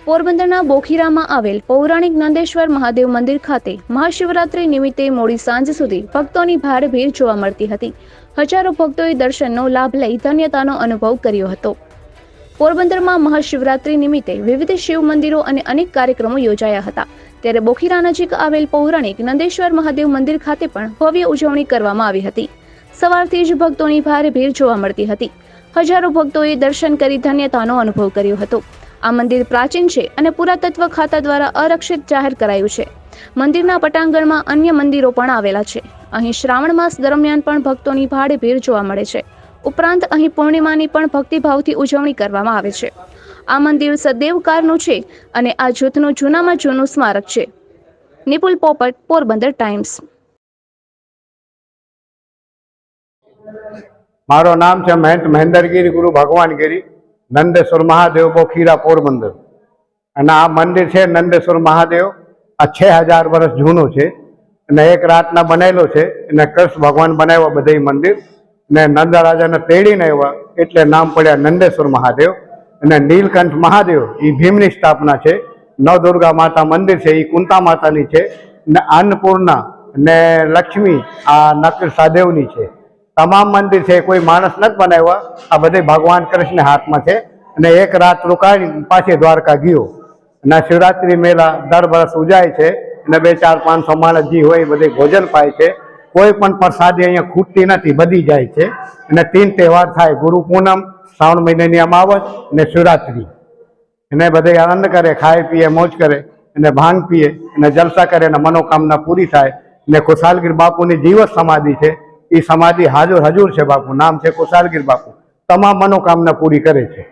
પોરબંદરના બોખીરામાં આવેલ પૌરાણિક નંદેશ્વર મહાદેવ મંદિર ખાતે મહાશિવરાત્રી નિમિત્તે મોડી સાંજ સુધી ભક્તોની ભારે ભીડ જોવા મળતી હતી। હજારો ભક્તોએ દર્શનનો લાભ લઈ ધન્યતાનો અનુભવ કર્યો હતો। પોરબંદરમાં મહાશિવરાત્રી નિમિત્તે વિવિધ શિવ મંદિરો અને અનેક કાર્યક્રમો યોજાયા હતા। ત્યારે બોખીરા નજીક આવેલ પૌરાણિક નંદેશ્વર મહાદેવ મંદિર ખાતે પણ ભવ્ય ઉજવણી કરવામાં આવી હતી। સવારથી જ ભક્તોની ભારે ભીડ જોવા મળતી હતી। હજારો ભક્તોએ દર્શન કરી ધન્યતાનો અનુભવ કર્યો હતો। આ મંદિર પ્રાચીન છે અને પુરાતત્વ ખાતા દ્વારા અરક્ષિત જાહેર કરાયું છે। મંદિરના પટાંગણમાં અન્ય મંદિરો પણ આવેલા છે। અહીં શ્રાવણ માસ દરમિયાન પણ ભક્તોની ભારે ભીડ જોવા મળે છે। ઉપરાંત અહીં પૂર્ણિમાની પણ ભક્તિભાવથી ઉજવણી કરવામાં આવે છે। આ મંદિર સદેવકારનું છે અને આ જૂથનું જૂનામાં જૂનું સ્મારક છે। નિપુલ પોપટ, પોરબંદર ટાઈમ્સ। मारो नाम है महंत महेंद्रगिरी गुरु भगवानगिरी नंदेश्वर महादेव बोखीरा पोरबंदर। आ मंदिर है नंदेश्वर महादेव आ 6000 वर्ष जूनू है। एक रातना बनेलो है। कृष्ण भगवान बनाव्या बधाई मंदिर ने नंदा राजा ने तेड़ीने आव्या एटले नाम पड्या नंदेश्वर महादेव। नीलकंठ महादेव ई भीमनी स्थापना है। नवदुर्गा माता मंदिर है, कुंता मातानी है। अन्नपूर्णा ने लक्ष्मी आ नकुल सहदेवनी है। तमाम मंदिर है, कोई मानस न बनाव्या। आ बधे भगवान कृष्ण हाथ में है। एक रात रोकाई पाछे द्वारका गयो। शिवरात्रि मेला दर वर्ष उजाय है। 200-500 माणस जी होय बधे भोजन पाय है। कोई पण प्रसादी अहींया खूटती नथी, बधी जाय छे। 3 तहेवार थाय, गुरु पूनम, श्रावण महीनानी अमावस ने शिवरात्रि। बधे आनंद करे, खाए पीए, मौज करे, भांग पीए, जलसा करे, मनोकामना पूरी थाय। कुशालगिरी बापूनी जीवत समाधि है। ई समाधि हाजर हजूर है। बापू नाम है कुशालगिरी बापू। तमाम मनोकामना पूरी करे छे।